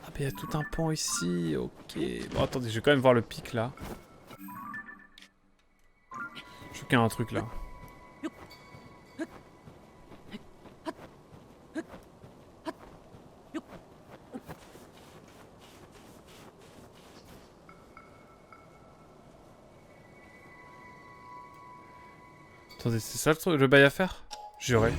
Ah, mais il y a tout un pan ici, ok. Bon, attendez, je vais quand même voir le pic, là. Je crois qu'il y a un truc, là. Attendez, c'est ça le truc, le bail à faire? Juré.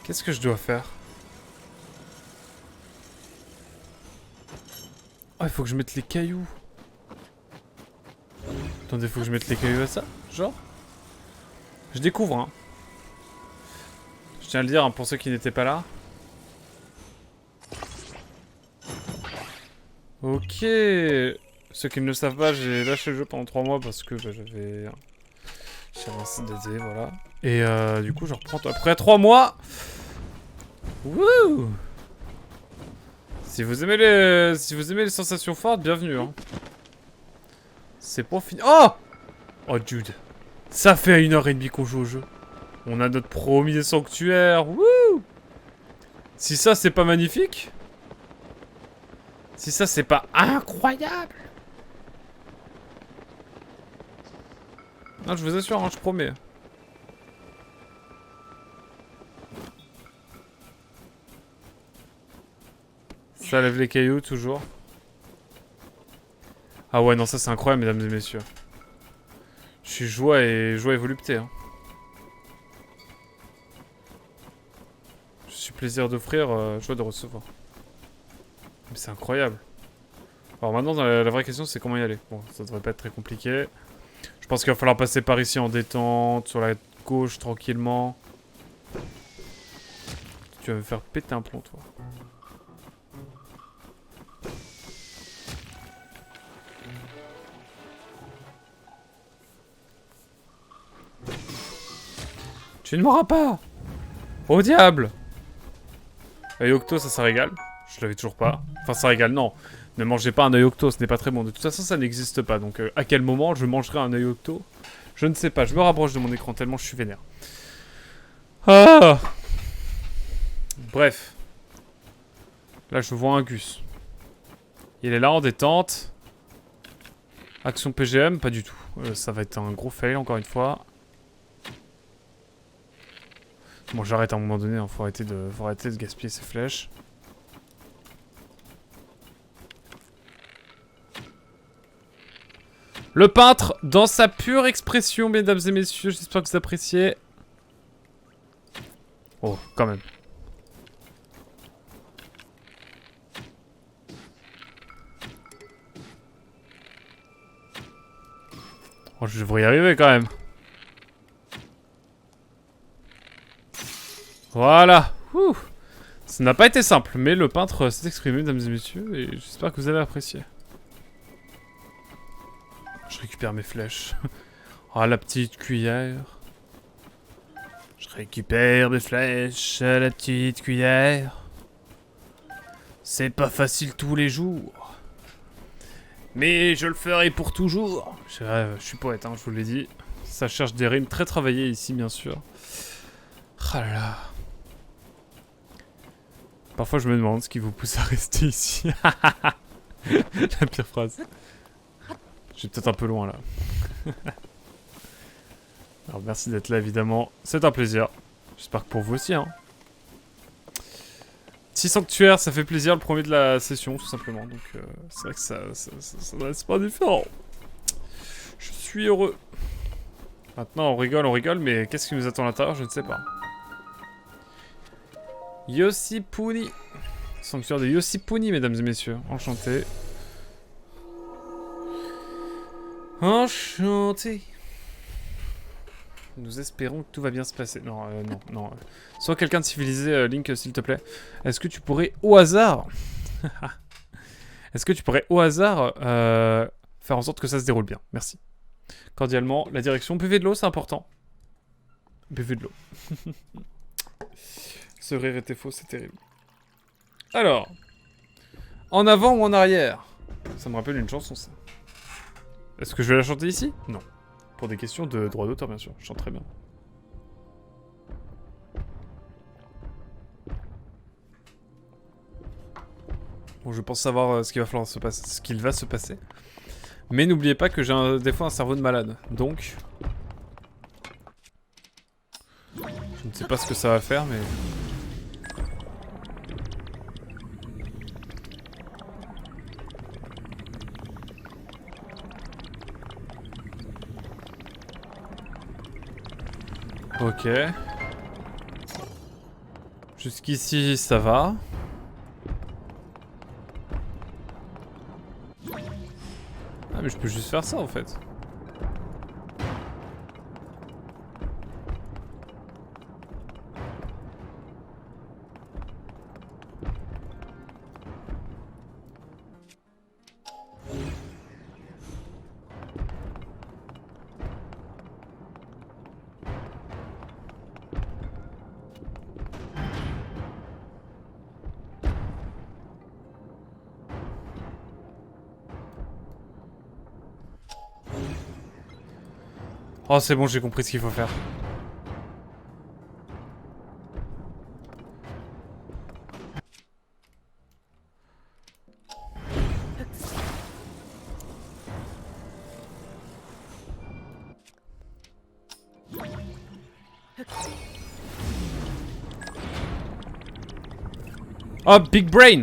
Qu'est-ce que je dois faire? Oh, il faut que je mette les cailloux. Attendez, il faut que je mette les cailloux à ça? Genre? Je découvre, hein. Je tiens à le dire, hein, pour ceux qui n'étaient pas là. Ok. Ceux qui ne le savent pas, j'ai lâché le jeu pendant 3 mois parce que bah, j'avais un CDD, voilà. Et du coup, je reprends après 3 mois. Wouh! Si vous aimez les sensations fortes, bienvenue. Hein. C'est pour finir. Oh! Oh Jude, ça fait 1h30 qu'on joue au jeu. On a notre premier sanctuaire. Wouh! Si ça c'est pas magnifique, si ça c'est pas incroyable. Non, je vous assure, hein, je promets. Ça lève les cailloux toujours. Ah ouais, non, ça c'est incroyable, mesdames et messieurs. Je suis joie et volupté. Hein. Je suis plaisir d'offrir, joie de recevoir. Mais c'est incroyable. Alors maintenant, la vraie question, c'est comment y aller. Bon, ça devrait pas être très compliqué. Je pense qu'il va falloir passer par ici en détente, sur la gauche, tranquillement. Tu vas me faire péter un plomb, toi. Tu ne m'auras pas! Au diable! Œil octo, ça régale. Je l'avais toujours pas. Enfin, ça régale, non. Ne mangez pas un œil octo, ce n'est pas très bon. De toute façon, ça n'existe pas. Donc, à quel moment je mangerai un œil octo? Je ne sais pas. Je me rapproche de mon écran tellement je suis vénère. Ah! Bref. Là, je vois un Gus. Il est là en détente. Action PGM, pas du tout. Ça va être un gros fail, encore une fois. Bon, j'arrête à un moment donné. Hein. Faut arrêter de gaspiller ces flèches. Le peintre, dans sa pure expression, mesdames et messieurs, j'espère que vous appréciez. Oh, quand même. Oh, je devrais y arriver quand même. Voilà. Ouh. Ça n'a pas été simple, mais le peintre s'est exprimé, mesdames et messieurs, et j'espère que vous avez apprécié. Je récupère mes flèches. Oh, la petite cuillère. Je récupère mes flèches à la petite cuillère. C'est pas facile tous les jours. Mais je le ferai pour toujours. Je suis poète, hein, je vous l'ai dit. Ça cherche des rimes très travaillées ici, bien sûr. Ah là là. Parfois, je me demande ce qui vous pousse à rester ici. La pire phrase. Je suis peut-être un peu loin, là. Alors, merci d'être là, évidemment. C'est un plaisir. J'espère que pour vous aussi, hein. 6 sanctuaires, ça fait plaisir, le premier de la session, tout simplement. Donc, c'est vrai que ça reste pas différent. Je suis heureux. Maintenant, on rigole, mais qu'est-ce qui nous attend à l'intérieur, je ne sais pas. Yossipuni. Sanctuaire de Yossipuni, mesdames et messieurs. Enchanté. Enchanté. Nous espérons que tout va bien se passer. Non, non. Sois quelqu'un de civilisé, Link, s'il te plaît. Est-ce que tu pourrais, au hasard... Est-ce que tu pourrais, au hasard, faire en sorte que ça se déroule bien? Merci. Cordialement, la direction. Buvez de l'eau, c'est important. Buvez de l'eau. Ce rire était faux, c'est terrible. Alors. En avant ou en arrière? Ça me rappelle une chanson, ça. Est-ce que je vais la chanter ici? Non. Pour des questions de droit d'auteur, bien sûr. Je chante très bien. Bon, je pense savoir ce qu'il va se passer. Mais n'oubliez pas que j'ai des fois un cerveau de malade. Donc... je ne sais pas ce que ça va faire, mais... Ok. Jusqu'ici, ça va. Ah, mais je peux juste faire ça, en fait. Oh, c'est bon, j'ai compris ce qu'il faut faire. Oh, Big Brain!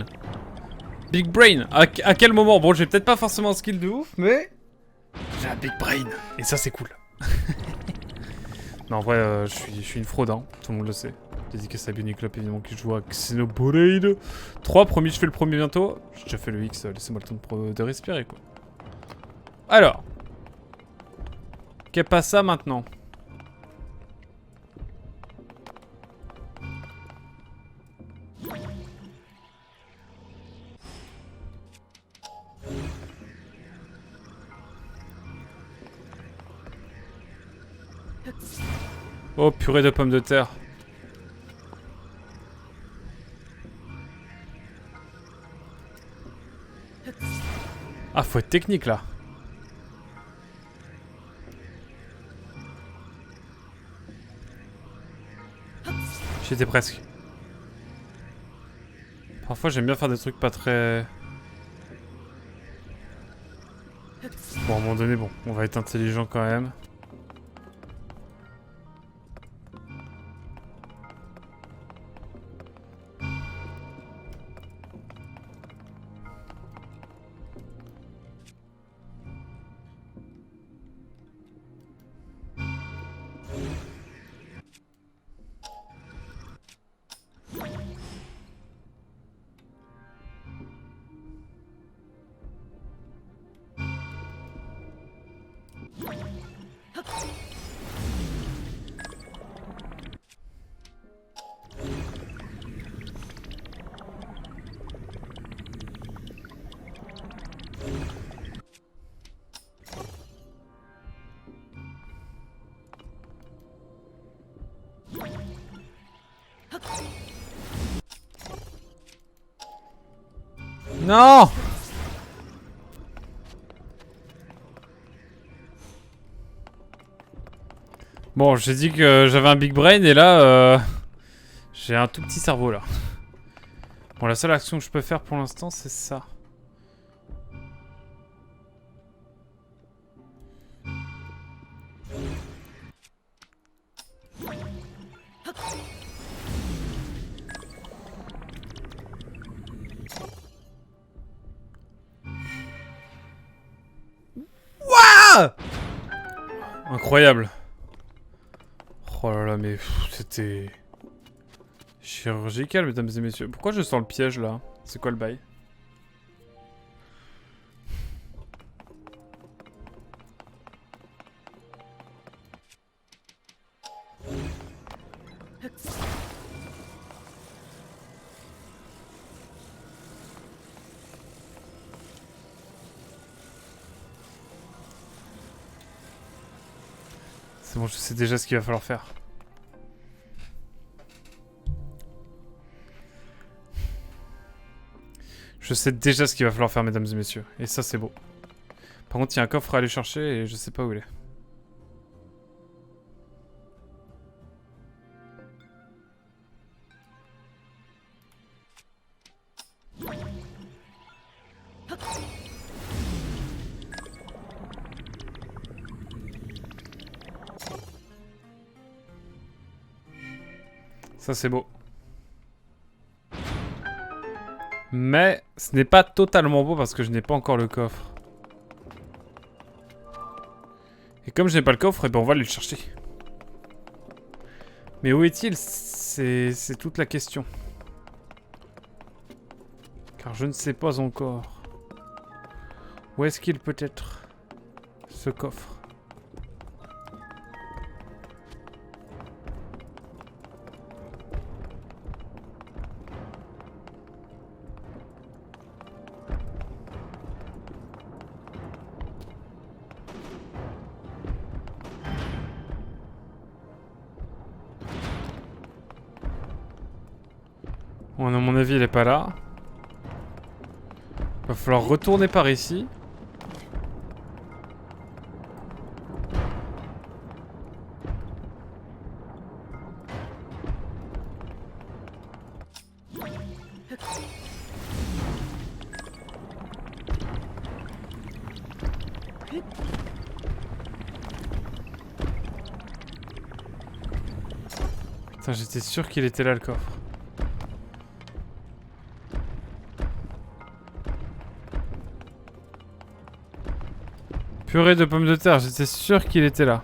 Big Brain! À quel moment? Bon, j'ai peut-être pas forcément un skill de ouf, mais... j'ai un Big Brain! Et ça, c'est cool. Non, en vrai, je suis une fraude, hein. Tout le monde le sait. Dédicace à Bionic-Club, évidemment, qui joue à Xenoblade 3. Promis, je fais le premier bientôt. J'ai déjà fait le X, laissez-moi le temps de respirer, quoi. Alors. Qu'est pas ça, maintenant? Oh, purée de pommes de terre. Ah, faut être technique, là. J'étais presque. Parfois, j'aime bien faire des trucs pas très... Bon, à un moment donné, bon, on va être intelligent quand même. Non! Bon, j'ai dit que j'avais un big brain et là, j'ai un tout petit cerveau là. Bon, la seule action que je peux faire pour l'instant, c'est ça. Wouah! Incroyable. Oh là là, mais c'était... chirurgical, mesdames et messieurs. Pourquoi je sens le piège, là? C'est quoi le bail? C'est bon, je sais déjà ce qu'il va falloir faire. Je sais déjà ce qu'il va falloir faire, mesdames et messieurs. Et ça, c'est beau. Par contre, il y a un coffre à aller chercher et je sais pas où il est. Ça c'est beau. Mais ce n'est pas totalement beau parce que je n'ai pas encore le coffre. Et comme je n'ai pas le coffre, eh ben on va aller le chercher. Mais où est-il? C'est toute la question. Car je ne sais pas encore. Où est-ce qu'il peut être, ce coffre? Bon, à mon avis, il est pas là. Va falloir retourner par ici. Putain, j'étais sûr qu'il était là, le coffre. Purée de pommes de terre, j'étais sûr qu'il était là.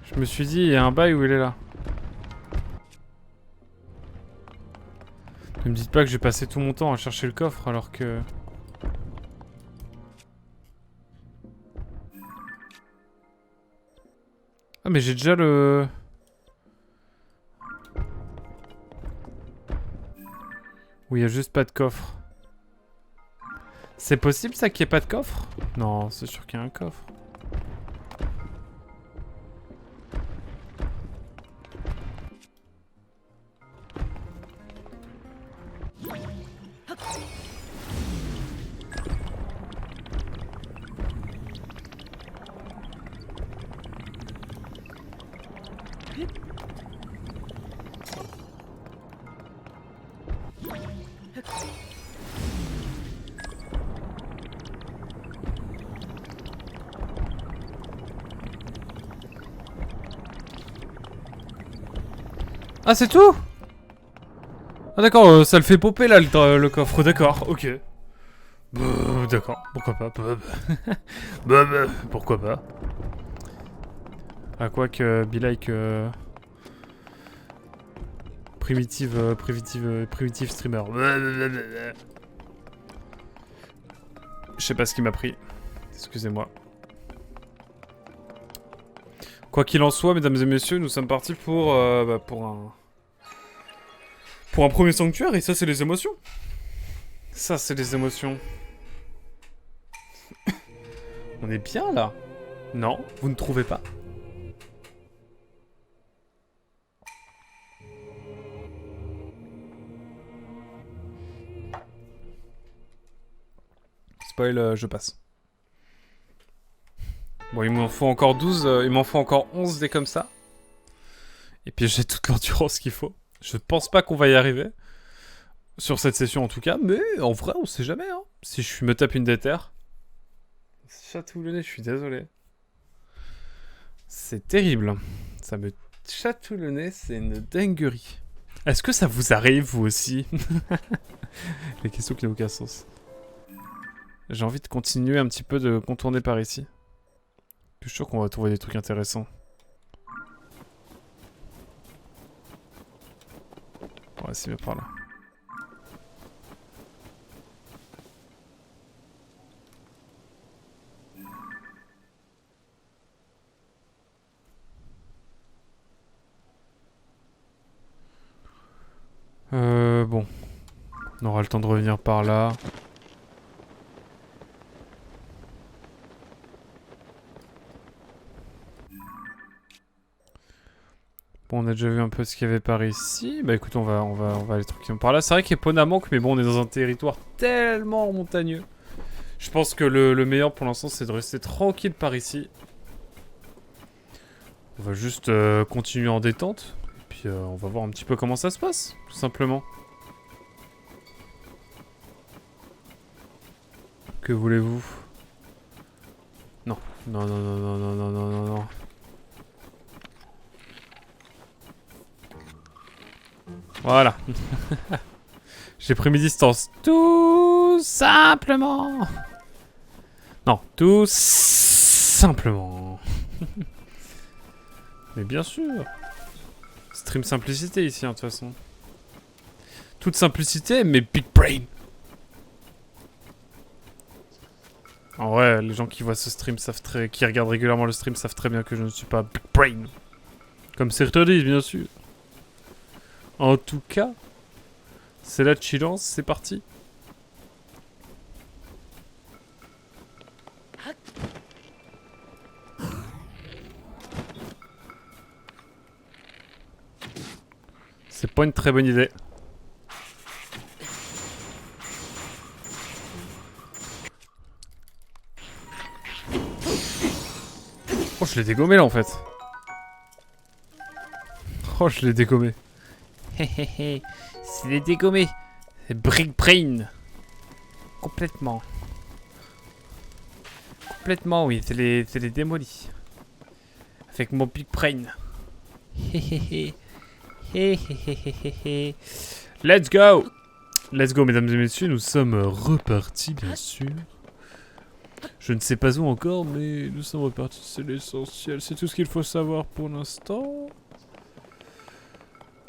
Je me suis dit, il y a un bail où il est là. Ne me dites pas que j'ai passé tout mon temps à chercher le coffre alors que... Ah mais j'ai déjà le... Oui, il y a juste pas de coffre. C'est possible ça qu'il n'y ait pas de coffre? Non, c'est sûr qu'il y a un coffre. Ah, c'est tout? Ah d'accord, ça le fait popper là le coffre, d'accord, ok. D'accord, pourquoi pas. Pourquoi pas. À quoi que be like primitive streamer. Je sais pas ce qui m'a pris. Excusez-moi. Quoi qu'il en soit, mesdames et messieurs, nous sommes partis pour un premier sanctuaire, et ça c'est les émotions. Ça c'est les émotions. On est bien là? Non, vous ne trouvez pas? Spoil, je passe. Bon, il m'en faut encore 12, il m'en faut encore 11 des comme ça. Et puis j'ai toute l'endurance qu'il faut. Je pense pas qu'on va y arriver. Sur cette session en tout cas, mais en vrai on sait jamais hein. Si je me tape une déterre. Chatouille le nez, je suis désolé. C'est terrible. Ça me chatouille le nez, c'est une dinguerie. Est-ce que ça vous arrive vous aussi? Les questions qui n'ont aucun sens. J'ai envie de continuer un petit peu de contourner par ici. Je suis sûr qu'on va trouver des trucs intéressants. Ouais, c'est mieux par là. Bon. On aura le temps de revenir par là. Bon, on a déjà vu un peu ce qu'il y avait par ici. Bah écoute, on va aller tranquillement par là. C'est vrai qu'Epona manque, mais bon, on est dans un territoire tellement montagneux. Je pense que le meilleur pour l'instant, c'est de rester tranquille par ici. On va juste continuer en détente. Et puis on va voir un petit peu comment ça se passe, tout simplement. Que voulez-vous? Non. Non, non, non, non, non, non, non, non, non. Voilà. J'ai pris mes distances. Tout simplement. Non, tout simplement. Mais bien sûr. Stream simplicité ici, hein, de toute façon. Toute simplicité, mais big brain. En vrai, les gens qui voient ce stream savent qui regardent régulièrement le stream savent très bien que je ne suis pas big brain. Comme certains disent, bien sûr. En tout cas, c'est la chillance, c'est parti. C'est pas une très bonne idée. Oh, je l'ai dégommé là en fait. Oh, je l'ai dégommé. Hehehe, c'est les dégommé. C'est Brick Brain. Complètement. Complètement, oui, c'est les démolis. Avec mon Big Brain. Hehehe. Hehehe. Let's go! Let's go, mesdames et messieurs, nous sommes repartis, bien sûr. Je ne sais pas où encore, mais nous sommes repartis, c'est l'essentiel. C'est tout ce qu'il faut savoir pour l'instant.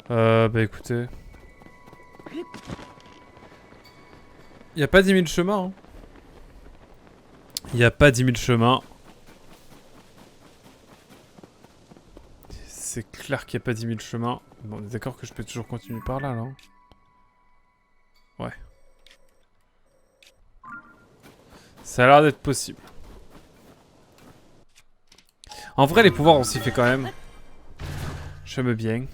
Bah écoutez. Il n'y a pas 10 000 chemins. Hein. Il n'y a pas 10 000 chemins. C'est clair qu'il n'y a pas 10 000 chemins. Bon, on est d'accord que je peux toujours continuer par là, là. Ouais. Ça a l'air d'être possible. En vrai, les pouvoirs, on s'y fait quand même. J'aime bien.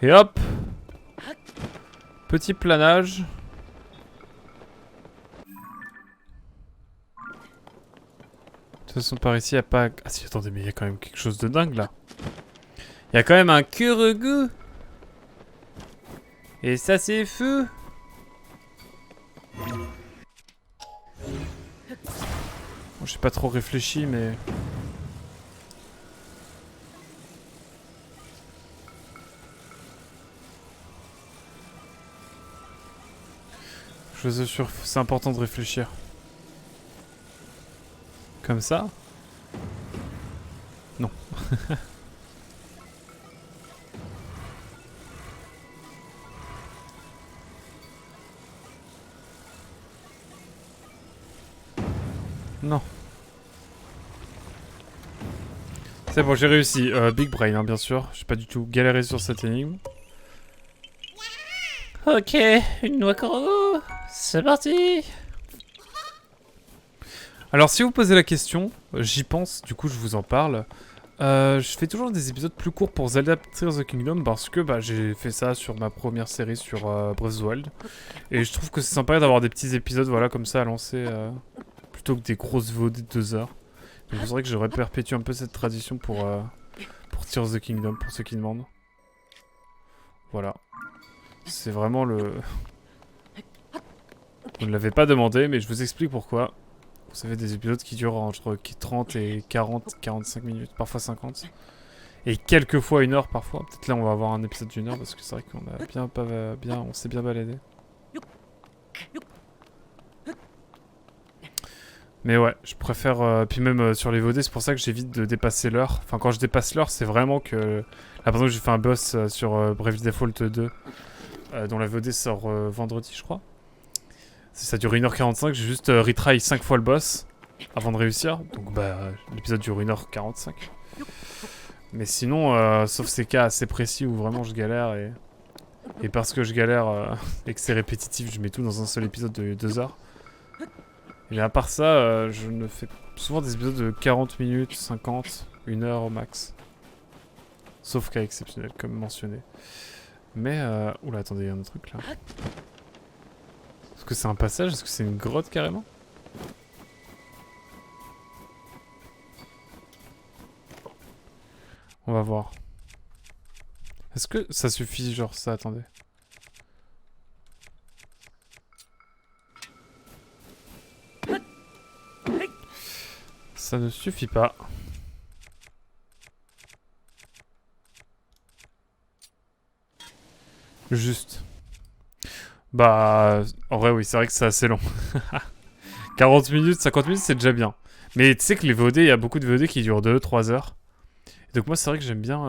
Et hop! Petit planage. De toute façon, par ici, il n'y a pas... Ah si, attendez, mais il y a quand même quelque chose de dingue, là. Il y a quand même un Kurugu. Et ça, c'est fou. Bon, j'ai pas trop réfléchi, mais... Je vous assure, c'est important de réfléchir. Comme ça? Non. Non. C'est bon, j'ai réussi. Big Brain, hein, bien sûr. J'ai pas du tout galéré sur cette énigme. Ok, une noix corbeau. C'est parti. Alors, si vous posez la question, j'y pense, du coup, je vous en parle. Je fais toujours des épisodes plus courts pour Zelda Tears of the Kingdom parce que bah, j'ai fait ça sur ma première série sur Breath of the Wild. Et je trouve que c'est sympa d'avoir des petits épisodes voilà, comme ça à lancer plutôt que des grosses VOD de 2 heures. Donc c'est vrai que j'aurais perpétué un peu cette tradition pour Tears of the Kingdom, pour ceux qui demandent. Voilà. C'est vraiment le... Vous ne l'avez pas demandé, mais je vous explique pourquoi. Vous savez, des épisodes qui durent entre 30 et 40, 45 minutes, parfois 50. Et quelques fois 1 heure parfois. Peut-être là on va avoir un épisode d'1 heure parce que c'est vrai qu'on a on s'est bien baladé. Mais ouais, je préfère... puis même sur les VOD, c'est pour ça que j'évite de dépasser l'heure. Enfin, quand je dépasse l'heure, c'est vraiment que... Là, par exemple, j'ai fait un boss sur Bravely Default 2, dont la VOD sort vendredi, je crois. Ça dure 1h45, j'ai juste retry 5 fois le boss avant de réussir. Donc, bah, l'épisode dure 1h45. Mais sinon, sauf ces cas assez précis où vraiment je galère et parce que je galère et que c'est répétitif, je mets tout dans un seul épisode de 2 heures. Et à part ça, je ne fais souvent des épisodes de 40 minutes, 50, 1 heure au max. Sauf cas exceptionnel, comme mentionné. Mais, oula, attendez, il y a un autre truc là. Est-ce que c'est un passage? Est-ce que c'est une grotte carrément? On va voir. Est-ce que ça suffit, genre ça? Attendez. Ça ne suffit pas. Juste. Bah, en vrai, oui, c'est vrai que c'est assez long. 40 minutes, 50 minutes, c'est déjà bien. Mais tu sais que les VOD, il y a beaucoup de VOD qui durent 2-3 heures. Et donc moi, c'est vrai que j'aime bien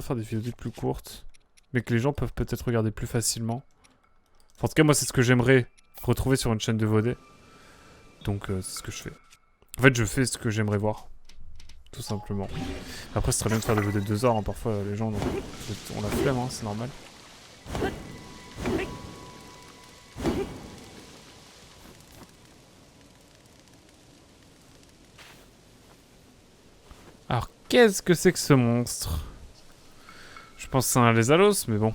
faire des VOD plus courtes, mais que les gens peuvent peut-être regarder plus facilement. Enfin, en tout cas, moi, c'est ce que j'aimerais retrouver sur une chaîne de VOD. Donc, c'est ce que je fais. En fait, je fais ce que j'aimerais voir. Tout simplement. Après, c'est très bien de faire des VOD de 2 heures. Hein. Parfois, les gens ont la flemme, hein, c'est normal. Alors, qu'est-ce que c'est que ce monstre? Je pense que c'est un lésalos, mais bon.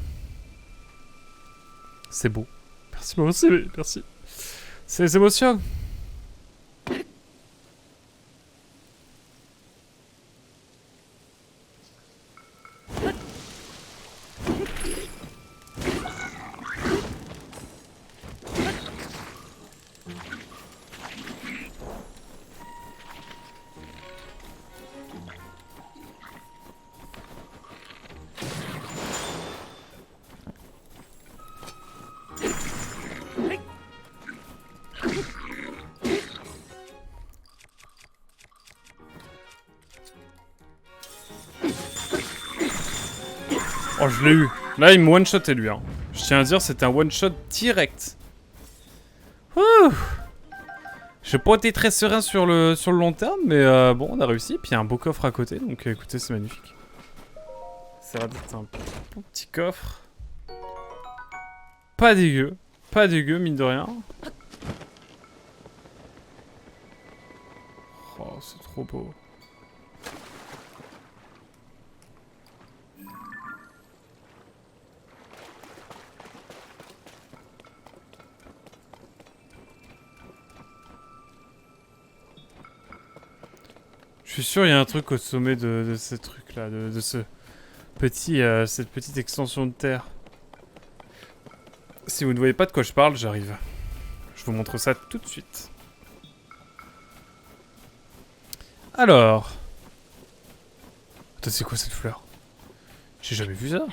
C'est beau. Merci, merci, merci. C'est les émotions. Oh, je l'ai eu. Là, il me one-shoté, lui. Hein. Je tiens à dire, c'était un one-shot direct. Ouh. J'ai pas été très serein sur le long terme, mais bon, on a réussi. Puis il y a un beau coffre à côté, donc écoutez, c'est magnifique. Ça va être un beau petit coffre. Pas dégueu. Pas dégueu, mine de rien. Oh, c'est trop beau. Je suis sûr il y a un truc au sommet de ce truc là, de ce petit, cette petite extension de terre. Si vous ne voyez pas de quoi je parle, j'arrive. Je vous montre ça tout de suite. Alors. Attends, c'est quoi cette fleur? J'ai jamais vu ça.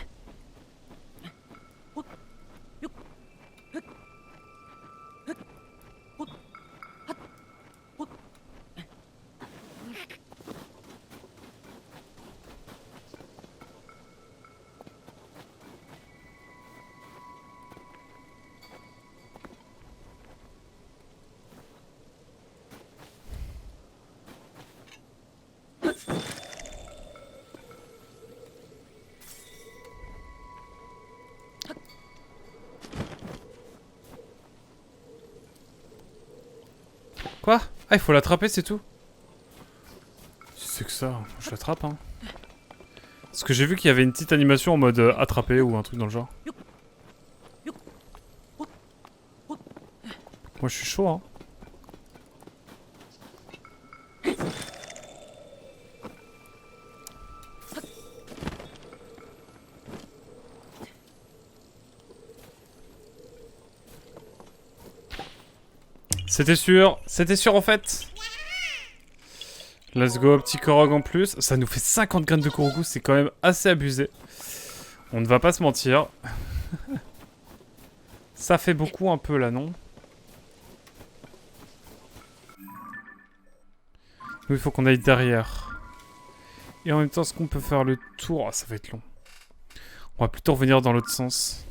Quoi? Ah, il faut l'attraper, c'est tout? Si c'est que ça, je l'attrape, hein. Parce que j'ai vu qu'il y avait une petite animation en mode attraper ou un truc dans le genre. Moi, je suis chaud, hein. C'était sûr en fait. Let's go, petit Korog en plus. Ça nous fait 50 graines de Korogu, c'est quand même assez abusé. On ne va pas se mentir. Ça fait beaucoup un peu là, non? Nous, il faut qu'on aille derrière. Et en même temps, est-ce qu'on peut faire le tour? Oh, ça va être long. On va plutôt revenir dans l'autre sens.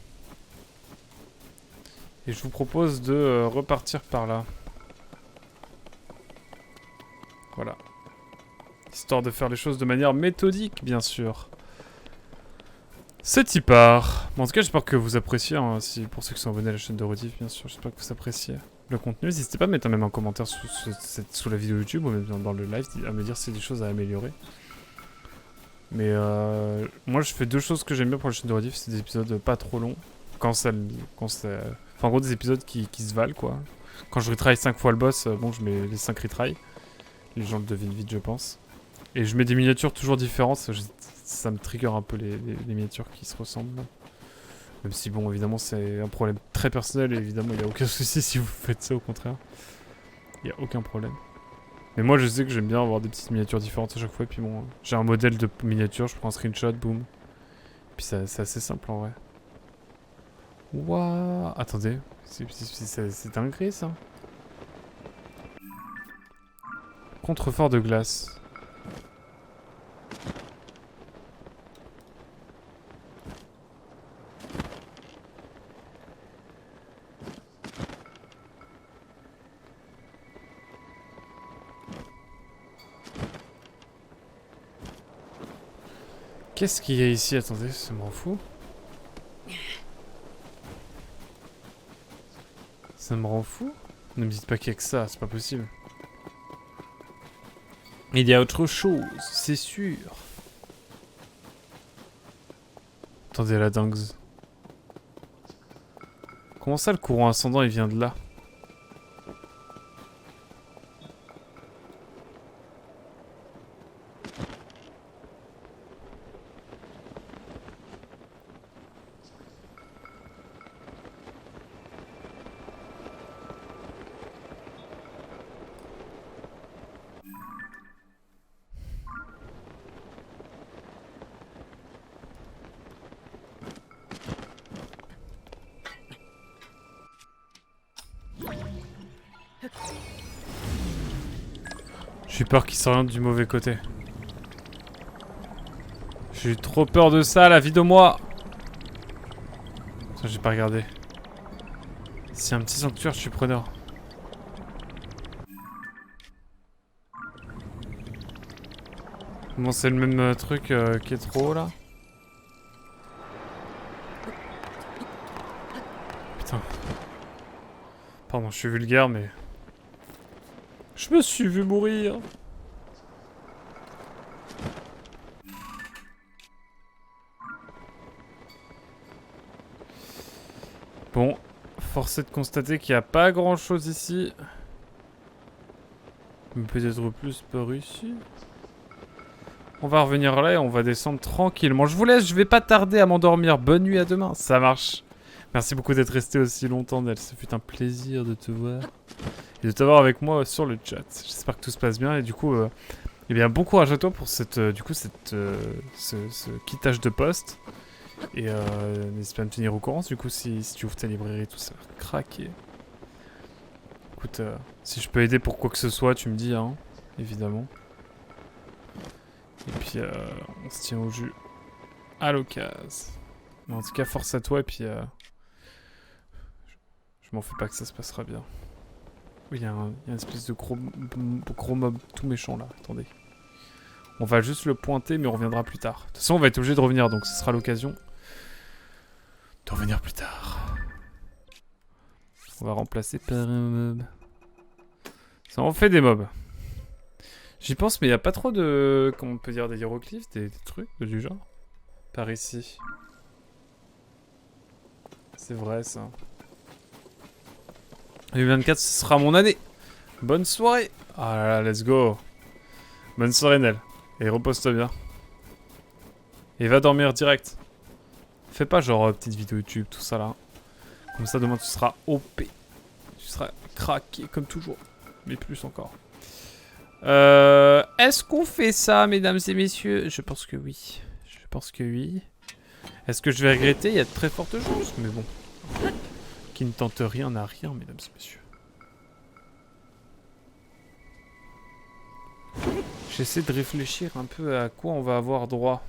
Et je vous propose de repartir par là. Voilà. Histoire de faire les choses de manière méthodique, bien sûr. C'est y part. Bon, en tout cas, j'espère que vous appréciez. Hein, pour ceux qui sont abonnés à la chaîne de Rediff, bien sûr, j'espère que vous appréciez le contenu. N'hésitez pas à mettre même un commentaire sous la vidéo YouTube ou même dans le live à me dire si c'est des choses à améliorer. Mais moi, je fais deux choses que j'aime bien pour la chaîne de Rediff. C'est des épisodes pas trop longs. Enfin, en gros, des épisodes qui se valent, quoi. Quand je retry 5 fois le boss, bon, je mets les 5 retries. Les gens le devinent vite, je pense. Et je mets des miniatures toujours différentes. Ça me trigger un peu les miniatures qui se ressemblent. Même si, bon, évidemment, c'est un problème très personnel. Et évidemment, il n'y a aucun souci si vous faites ça, au contraire. Il n'y a aucun problème. Mais moi, je sais que j'aime bien avoir des petites miniatures différentes à chaque fois. Et puis bon, j'ai un modèle de miniature, je prends un screenshot, boum. Puis c'est assez simple en vrai. Waouh. Attendez, c'est dinguerie ça. Contrefort de glace. Qu'est-ce qu'il y a ici? Attendez, ça m'en fout. Ça me rend fou. Ne me dites pas qu'il y a que ça, c'est pas possible. Il y a autre chose, c'est sûr. Attendez la dingue. Comment ça le courant ascendant il vient de là? J'ai peur qu'il s'oriente du mauvais côté. J'ai trop peur de ça, la vie de moi. Ça, j'ai pas regardé. C'est un petit sanctuaire, je suis preneur. Bon, c'est le même truc qui est trop haut là. Putain. Pardon, je suis vulgaire, mais... Je me suis vu mourir. Bon, force est de constater qu'il n'y a pas grand chose ici. Mais peut-être plus par ici. On va revenir là et on va descendre tranquillement. Je vous laisse, je vais pas tarder à m'endormir. Bonne nuit, à demain. Ça marche. Merci beaucoup d'être resté aussi longtemps, Nel. Ce fut un plaisir de te voir. Et de t'avoir avec moi sur le chat. J'espère que tout se passe bien. Et du coup, eh bien, bon courage à toi pour cette, ce quittage de poste. Et n'hésite pas à me tenir au courant. Du coup, si tu ouvres ta librairie, tout ça va craquer. Écoute, si je peux aider pour quoi que ce soit, tu me dis, hein. Évidemment. Et puis, on se tient au jus à l'occasion. Mais en tout cas, force à toi. Et puis, je m'en fais pas que ça se passera bien. Oui, il y a une espèce de gros mob tout méchant là. Attendez. On va juste le pointer, mais on reviendra plus tard. De toute façon, on va être obligé de revenir, donc ce sera l'occasion de revenir plus tard. On va remplacer par un mob. Ça en fait des mobs. J'y pense, mais il n'y a pas trop de... Comment on peut dire, des hiéroglyphes, des trucs du genre. Par ici. C'est vrai, ça. 2024, ce sera mon année. Bonne soirée. Ah là là, let's go. Bonne soirée, Nel. Et repose-toi bien. Et va dormir direct. Fais pas genre petite vidéo YouTube, tout ça là. Comme ça, demain, tu seras OP. Tu seras craqué comme toujours. Mais plus encore. Est-ce qu'on fait ça, mesdames et messieurs? Je pense que oui. Je pense que oui. Est-ce que je vais regretter? Il y a de très fortes chances, mais bon. Qui ne tente rien n'a rien, mesdames et messieurs. J'essaie de réfléchir un peu à quoi on va avoir droit.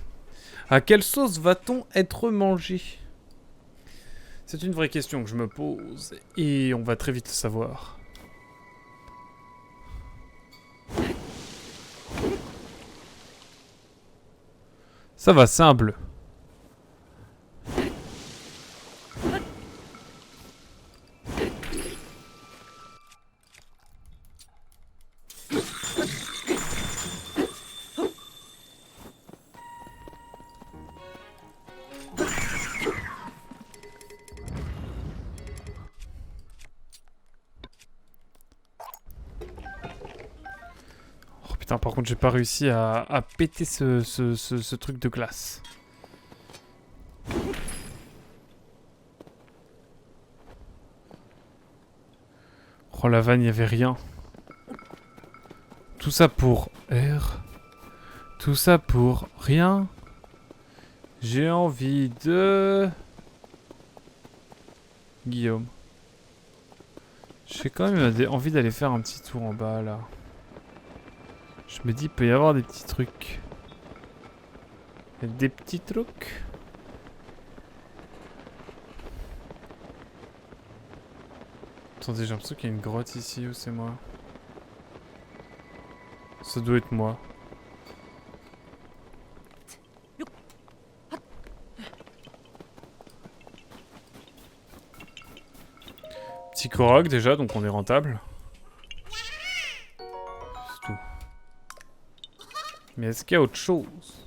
À quelle sauce va-t-on être mangé? C'est une vraie question que je me pose, et on va très vite le savoir. Ça va, simple. Oh putain, par contre, j'ai pas réussi à péter ce truc de glace. Oh la vanne, il y avait rien. Tout ça pour R. Tout ça pour rien. J'ai envie de... Guillaume. J'ai quand même envie d'aller faire un petit tour en bas là. Je me dis, il peut y avoir des petits trucs. Des petits trucs. Attendez, j'ai l'impression qu'il y a une grotte ici, ou c'est moi? Ça doit être moi. Petit Korok déjà, donc on est rentable. C'est tout. Mais est-ce qu'il y a autre chose?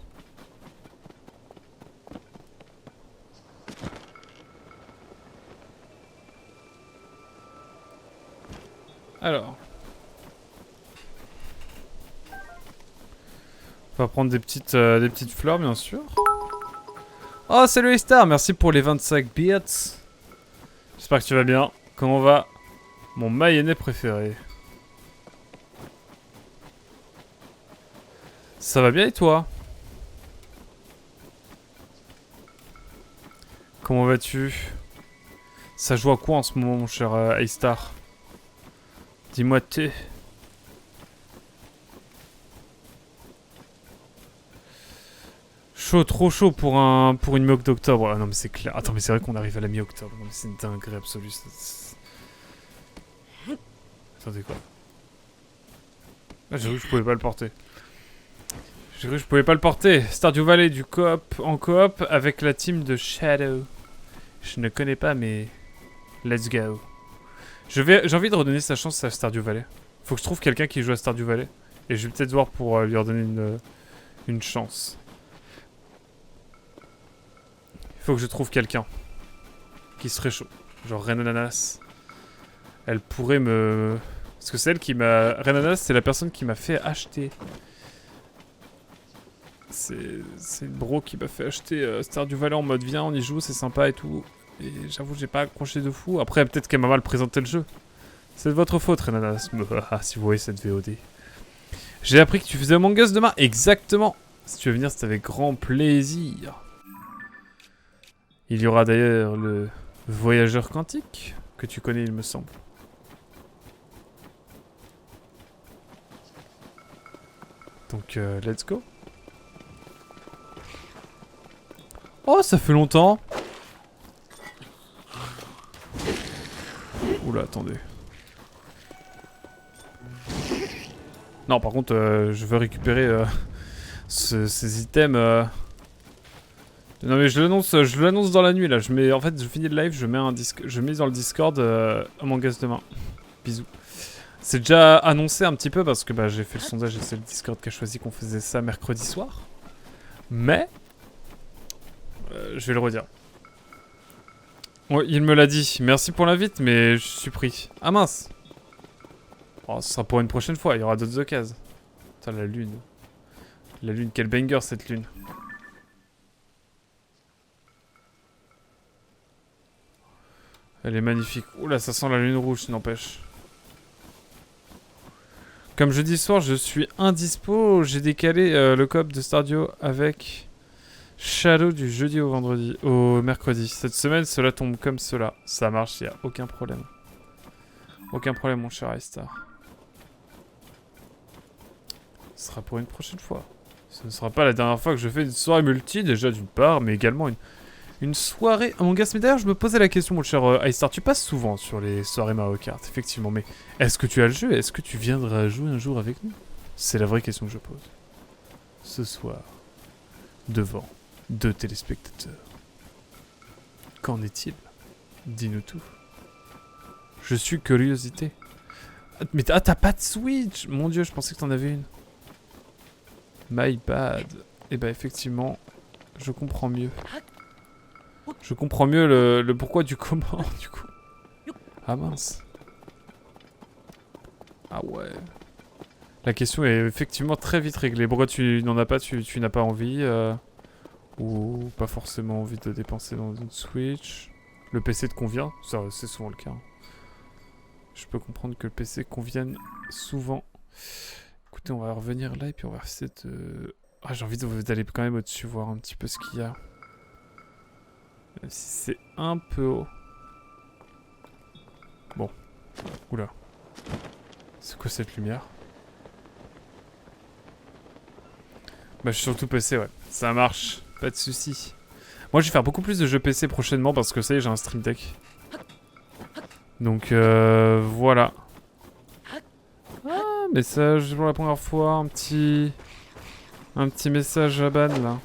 Alors. On va prendre des petites fleurs, bien sûr. Oh, salut Star, merci pour les 25 bits. J'espère que tu vas bien. Comment va mon mayonnaise préféré? Ça va bien et toi? Comment vas-tu? Ça joue à quoi en ce moment, mon cher A-Star? Dis-moi t'es. Chaud, trop chaud pour une mi d'octobre. Ah non mais c'est clair. Attends mais c'est vrai qu'on arrive à la mi-octobre. Non mais c'est une dinguerie absolue. Attendez quoi? Ah j'ai cru que je pouvais pas le porter. J'ai cru que je pouvais pas le porter. Stardew Valley du coop en coop avec la team de Shadow. Je ne connais pas mais let's go. J'ai envie de redonner sa chance à Stardew Valley. Faut que je trouve quelqu'un qui joue à Stardew Valley. Et je vais peut-être voir pour lui redonner une chance. Il faut que je trouve quelqu'un qui serait chaud. Genre Renananas. Elle pourrait me... Parce que c'est elle qui m'a... Renanas, c'est la personne qui m'a fait acheter. C'est une bro qui m'a fait acheter Stardew Valley en mode viens, on y joue, c'est sympa et tout. Et j'avoue, j'ai pas accroché de fou. Après, peut-être qu'elle m'a mal présenté le jeu. C'est de votre faute, Renanas. Ah, si vous voyez cette VOD. J'ai appris que tu faisais Among Us demain. Exactement. Si tu veux venir, c'est avec grand plaisir. Il y aura d'ailleurs le voyageur quantique, que tu connais, il me semble. Donc, let's go. Oh, ça fait longtemps. Oula, attendez. Non, par contre, je veux récupérer ces items. Non mais je l'annonce dans la nuit là. En fait, je finis le live, je mets dans le Discord Among Us demain. Bisous. C'est déjà annoncé un petit peu parce que bah, j'ai fait le sondage et c'est le Discord qui a choisi qu'on faisait ça mercredi soir. Mais je vais le redire. Ouais, il me l'a dit. Merci pour l'invite, mais je suis pris. Ah mince. Oh, ce sera pour une prochaine fois. Il y aura d'autres occasions. Putain, la lune. La lune, quel banger cette lune. Elle est magnifique. Oula, ça sent la lune rouge, n'empêche. Comme jeudi soir, je suis indispo. J'ai décalé le coop de Stardew avec Shadow du jeudi au mercredi. Cette semaine, cela tombe comme cela. Ça marche, il n'y a aucun problème. Aucun problème, mon cher iStar. Ce sera pour une prochaine fois. Ce ne sera pas la dernière fois que je fais une soirée multi, déjà d'une part, mais également une soirée Among Us. Mais d'ailleurs, je me posais la question, mon cher iStar. Tu passes souvent sur les soirées Mario Kart, effectivement. Mais est-ce que tu as le jeu? Est-ce que tu viendras jouer un jour avec nous? C'est la vraie question que je pose. Ce soir, devant 2 téléspectateurs. Qu'en est-il? Dis-nous tout. Je suis curiosité. Mais t'as pas de Switch? Mon dieu, je pensais que t'en avais une. My bad. Et bah effectivement, je comprends mieux. Je comprends mieux le pourquoi du comment, du coup. Ah mince. Ah ouais. La question est effectivement très vite réglée. Pourquoi tu n'en as pas? Tu n'as pas envie ou pas forcément envie de dépenser dans une Switch? Le PC te convient? Ça, c'est souvent le cas. Je peux comprendre que le PC convienne souvent. écoutez, on va revenir là et puis on va essayer de... Ah, j'ai envie d'aller quand même au-dessus, voir un petit peu ce qu'il y a. Même si c'est un peu haut. Bon. Oula. C'est quoi cette lumière? Bah, je suis surtout PC, ouais. Ça marche. Pas de soucis. Moi, je vais faire beaucoup plus de jeux PC prochainement parce que ça y est, j'ai un Stream Deck. Donc, voilà. Ah, message pour la première fois. Un petit message à ban, là.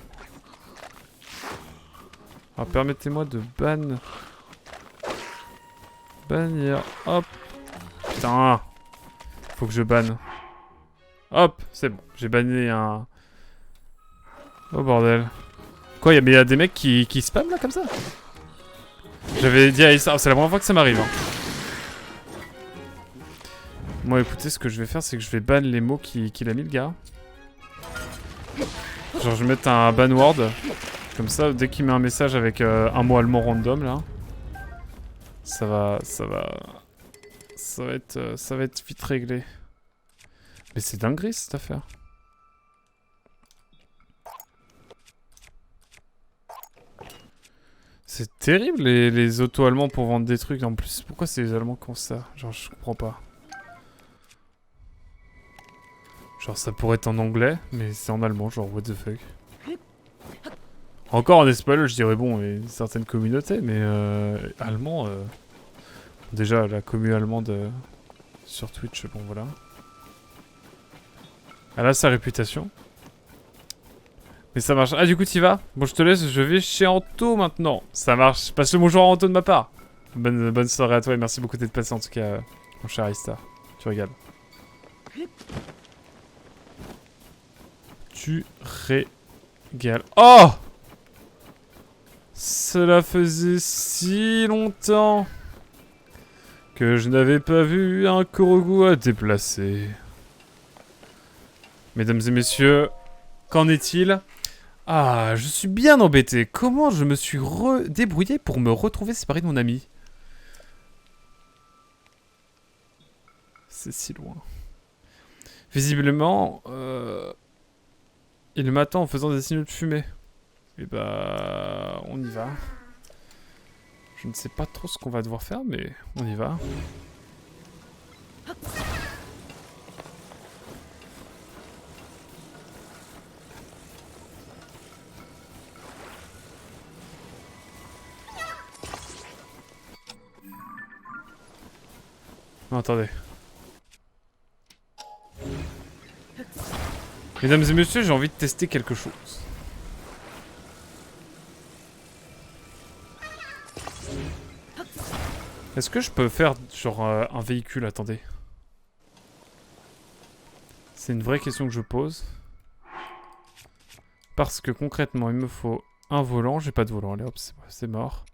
Alors, permettez-moi de ban. Bannir. Hop. Putain. Faut que je banne. Hop. C'est bon. J'ai banni un... Oh, bordel. Quoi, mais y a des mecs qui spamment, là, comme ça? J'avais dit à Issa... C'est la première fois que ça m'arrive, hein. Moi, écoutez, ce que je vais faire, c'est que je vais ban les mots qu'il a mis, le gars. Genre, je vais mettre un ban word. Comme ça, dès qu'il met un message avec un mot allemand random, là, ça va être vite réglé. Mais c'est dinguerie, cette affaire. C'est terrible, les auto-allemands pour vendre des trucs. En plus, pourquoi c'est les Allemands qui ont ça? Genre, je comprends pas. Genre, ça pourrait être en anglais, mais c'est en allemand, genre, what the fuck. Encore en espagnol, je dirais bon, et certaines communautés, mais allemand... Déjà, la commu allemande sur Twitch, bon, voilà. Elle a sa réputation. Mais ça marche. Ah, du coup, t'y vas? Bon, je te laisse, je vais chez Anto maintenant. Ça marche. Passe le bonjour à Anto de ma part. Bonne soirée à toi et merci beaucoup d'être passé en tout cas, mon cher Aista. Tu régales. Tu régales. Oh! Cela faisait si longtemps que je n'avais pas vu un Korogu à déplacer. Mesdames et messieurs, qu'en est-il? Ah, je suis bien embêté. Comment je me suis débrouillé pour me retrouver séparé de mon ami? C'est si loin. Visiblement, il m'attend en faisant des signaux de fumée. Et bah, on y va. Je ne sais pas trop ce qu'on va devoir faire, mais on y va. Non, attendez. Mesdames et messieurs, j'ai envie de tester quelque chose. Est-ce que je peux faire genre un véhicule? Attendez. C'est une vraie question que je pose. Parce que concrètement, il me faut un volant. J'ai pas de volant. Allez hop, c'est mort.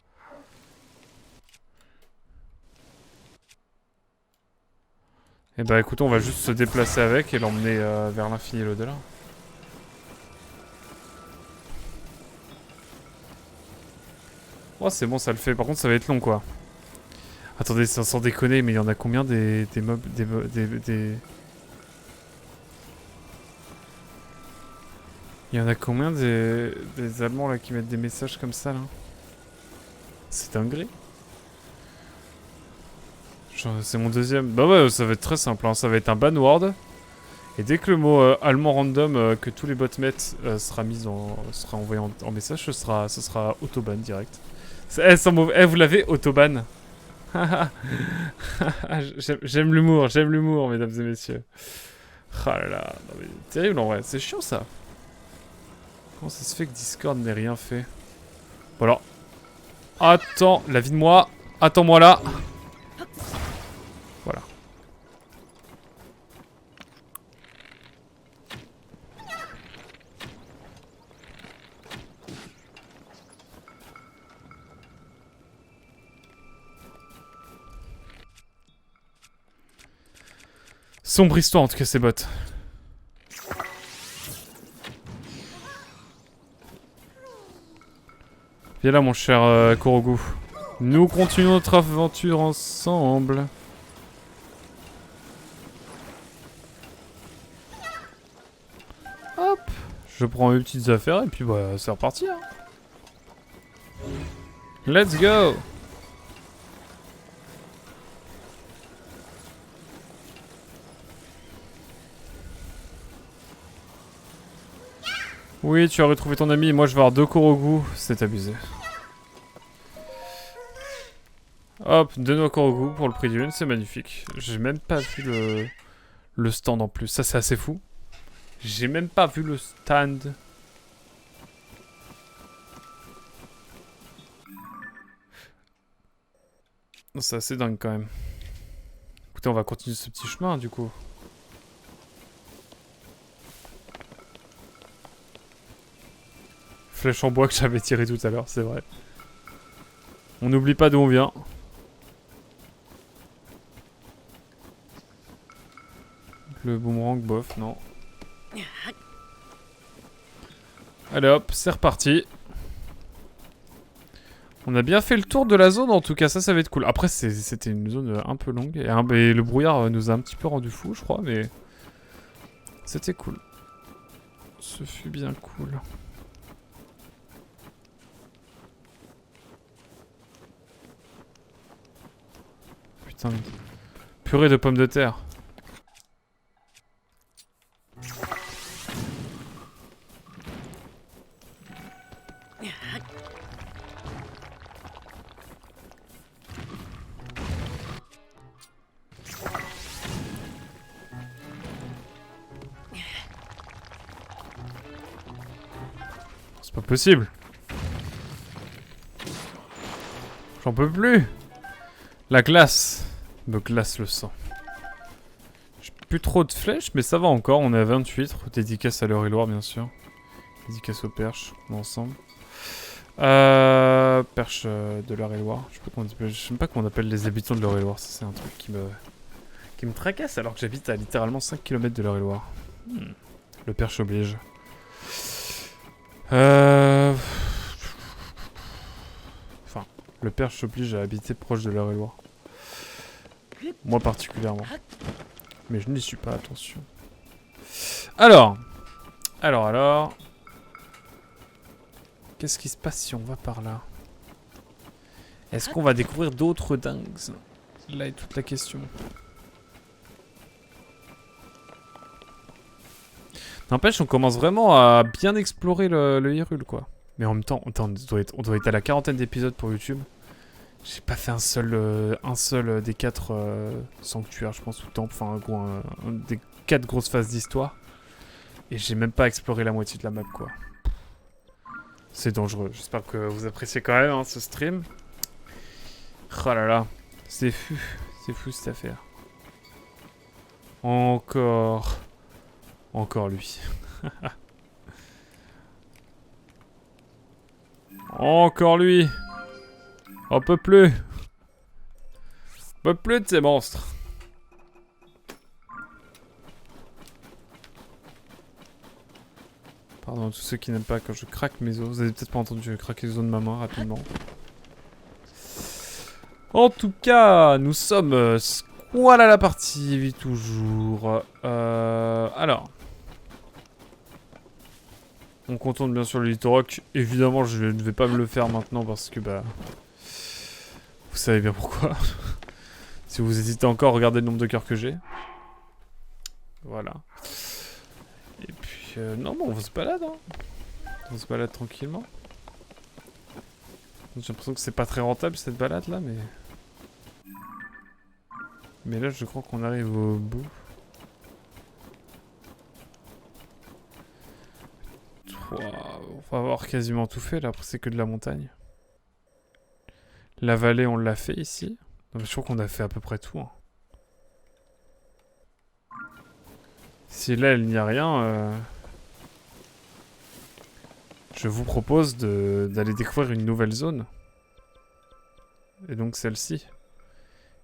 Et bah écoute, on va juste se déplacer avec et l'emmener vers l'infini et l'au-delà. Oh, c'est bon, ça le fait. Par contre, ça va être long, quoi. Attendez, sans déconner, mais il y en a combien des mobs... Il y en a combien des Allemands, là, qui mettent des messages comme ça, là? C'est dinguerie. C'est mon deuxième. Bah ouais, ça va être très simple, hein. Ça va être un ban word. Et dès que le mot allemand random que tous les bots mettent sera envoyé en message, ce sera autoban direct. Vous l'avez, autoban. J'aime l'humour, mesdames et messieurs. Ah là là, non mais terrible en vrai, c'est chiant ça. Comment ça se fait que Discord n'ait rien fait? Bon alors, attends, la vie de moi, attends-moi là. Voilà. Sombre histoire en tout cas ces bots. Viens là mon cher Korogu. Nous continuons notre aventure ensemble. Je prends mes petites affaires et puis bah c'est reparti. Hein. Let's go! Oui, tu as retrouvé ton ami, moi je vais avoir 2 Korogu, c'est abusé. Hop, 2 noix Korogu pour le prix d'une, c'est magnifique. J'ai même pas vu le stand en plus, ça c'est assez fou. J'ai même pas vu le stand. C'est assez dingue quand même. Écoutez, on va continuer ce petit chemin du coup. Flèche en bois que j'avais tiré tout à l'heure, c'est vrai. On n'oublie pas d'où on vient. Le boomerang, bof, non. Allez hop, c'est reparti. On a bien fait le tour de la zone en tout cas, ça va être cool. Après c'était une zone un peu longue et le brouillard nous a un petit peu rendu fou je crois, mais c'était cool. Ce fut bien cool. Putain, purée de pommes de terre. C'est pas possible. J'en peux plus. La glace me glace le sang. J'ai plus trop de flèches, mais ça va encore. On est à 28. Dédicace à l'Eure-et-Loire, bien sûr. Dédicace aux perches, ensemble. Perche de l'Eure-et-Loire. Je sais même pas comment on appelle les habitants de l'Eure-et-Loire. Ça, c'est un truc qui me tracasse alors que j'habite à littéralement 5 km de l'Eure-et-Loire. Le perche oblige. Enfin, le perche oblige à habiter proche de l'Eure-et-Loire. Moi particulièrement. Mais je n'y suis pas, attention. Alors. Qu'est-ce qui se passe si on va par là? Est-ce qu'on va découvrir d'autres dingues? Là est toute la question. N'empêche, on commence vraiment à bien explorer le Hyrule, quoi. Mais en même temps, on doit être à la 40aine d'épisodes pour YouTube. J'ai pas fait un seul des 4 sanctuaires, je pense, ou temples, enfin, des 4 grosses phases d'histoire. Et j'ai même pas exploré la moitié de la map, quoi. C'est dangereux. J'espère que vous appréciez quand même hein, ce stream. Oh là là, c'est fou cette affaire. Encore lui. Encore lui. On peut plus. On peut plus de ces monstres. Pardon à tous ceux qui n'aiment pas quand je craque mes os. Vous avez peut-être pas entendu craquer les os de ma main rapidement. En tout cas, nous sommes squal à la partie, oui, toujours. Alors. On contourne bien sûr le Litorok. Évidemment, je ne vais pas me le faire maintenant parce que, bah... Vous savez bien pourquoi. Si vous hésitez encore, regardez le nombre de cœurs que j'ai. Voilà. Et puis, non, bon, on se balade, hein. On se balade tranquillement. J'ai l'impression que c'est pas très rentable cette balade là, mais... Mais là, je crois qu'on arrive au bout. On va avoir quasiment tout fait là, après c'est que de la montagne. La vallée, on l'a fait ici. Donc, je crois qu'on a fait à peu près tout. Hein. Si là, il n'y a rien, je vous propose d'aller découvrir une nouvelle zone. Et donc celle-ci.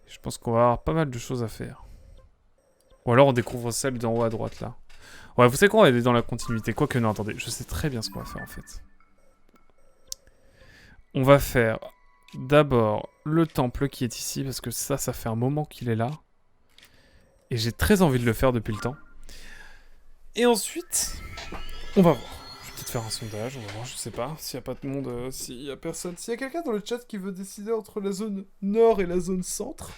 Je pense qu'on va avoir pas mal de choses à faire. Ou alors on découvre celle d'en haut à droite là. Ouais, vous savez quoi, on va aller dans la continuité. Quoique non, attendez, je sais très bien ce qu'on va faire en fait. On va faire d'abord le temple qui est ici, parce que ça fait un moment qu'il est là. Et j'ai très envie de le faire depuis le temps. Et ensuite, on va voir. peut-être faire un sondage, on va voir, je sais pas. S'il y a pas de monde, s'il y a personne. S'il y a quelqu'un dans le chat qui veut décider entre la zone nord et la zone centre,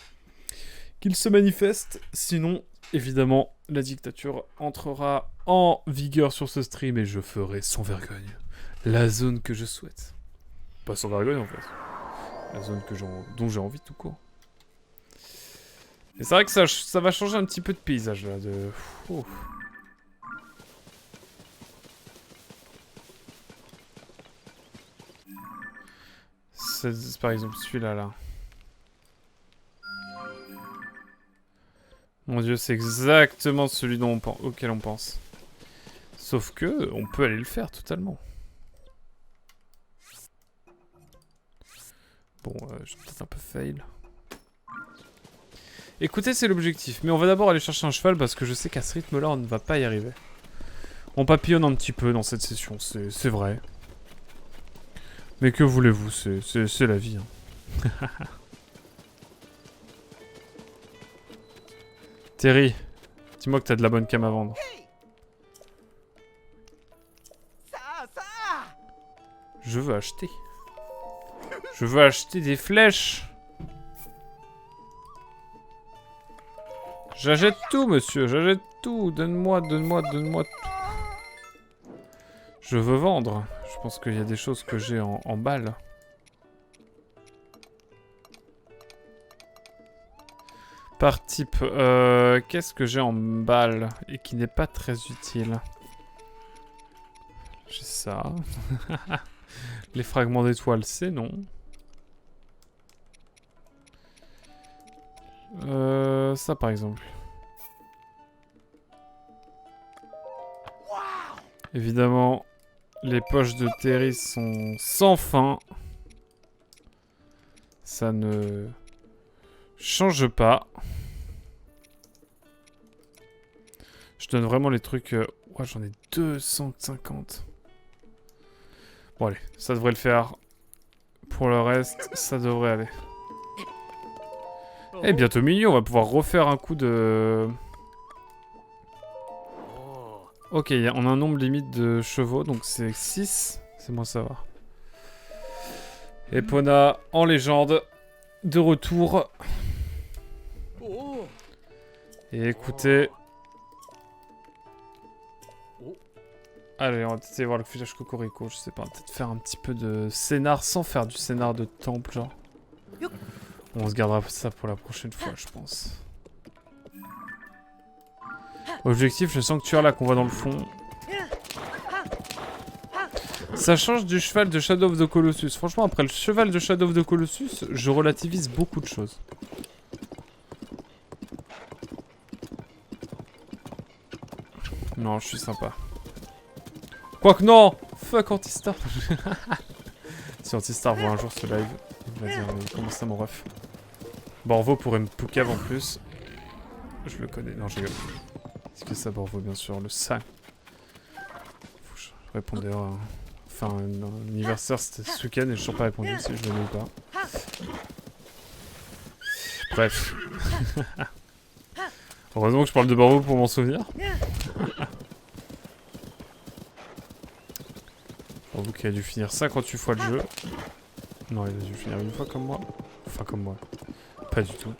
qu'il se manifeste. Sinon, évidemment, la dictature entrera en vigueur sur ce stream et je ferai sans vergogne la zone que je souhaite. Pas sans vergogne en fait. La zone dont j'ai envie tout court. Et c'est vrai que ça va changer un petit peu de paysage là. Ouh. C'est par exemple celui-là là. Mon dieu, c'est exactement celui auquel on pense. Sauf que, on peut aller le faire totalement. Bon, j'ai peut-être un peu fail. Écoutez, c'est l'objectif. Mais on va d'abord aller chercher un cheval parce que je sais qu'à ce rythme-là, on ne va pas y arriver. On papillonne un petit peu dans cette session, c'est vrai. Mais que voulez-vous, c'est la vie. Hein. Terry, dis-moi que t'as de la bonne cam à vendre. Je veux acheter. Je veux acheter des flèches. J'achète tout, monsieur. J'achète tout. Donne-moi tout. Je veux vendre. Je pense qu'il y a des choses que j'ai en balles. Par type, qu'est-ce que j'ai en balles et qui n'est pas très utile? J'ai ça. Les fragments d'étoiles, c'est non. Ça par exemple. Évidemment, les poches de Terry sont sans fin. Ça ne change pas. Je donne vraiment les trucs... Ouais, j'en ai 250. Bon allez, ça devrait le faire. Pour le reste, ça devrait aller. Et bientôt minuit, on va pouvoir refaire un coup de... Ok, on a un nombre limite de chevaux, donc c'est 6. C'est moins ça va. Epona en légende, de retour. Et écoutez... Allez, on va peut-être aller voir le village Cocorico, je sais pas, peut-être faire un petit peu de scénar sans faire du scénar de temple, genre. On se gardera ça pour la prochaine fois, je pense. Objectif, le sanctuaire là qu'on voit dans le fond. Ça change du cheval de Shadow of the Colossus. Franchement, après le cheval de Shadow of the Colossus, je relativise beaucoup de choses. Non, je suis sympa. Quoique non! Fuck Antistar. Si Antistar voit un jour ce live, il va dire mais comment ça mon ref? Borvo pourrait me poucave en plus. Je le connais. Non, je rigole. Est-ce que ça Borvo bien sûr, le sang. Faut que je réponde d'ailleurs à... Enfin, un anniversaire c'était ce week-end et je n'ai toujours pas répondu si je venais ou pas. Bref. Heureusement que je parle de Borvo pour m'en souvenir. Borvo qui a dû finir 58 fois le jeu. Non, il a dû finir une fois comme moi. Enfin, comme moi. Pas du tout.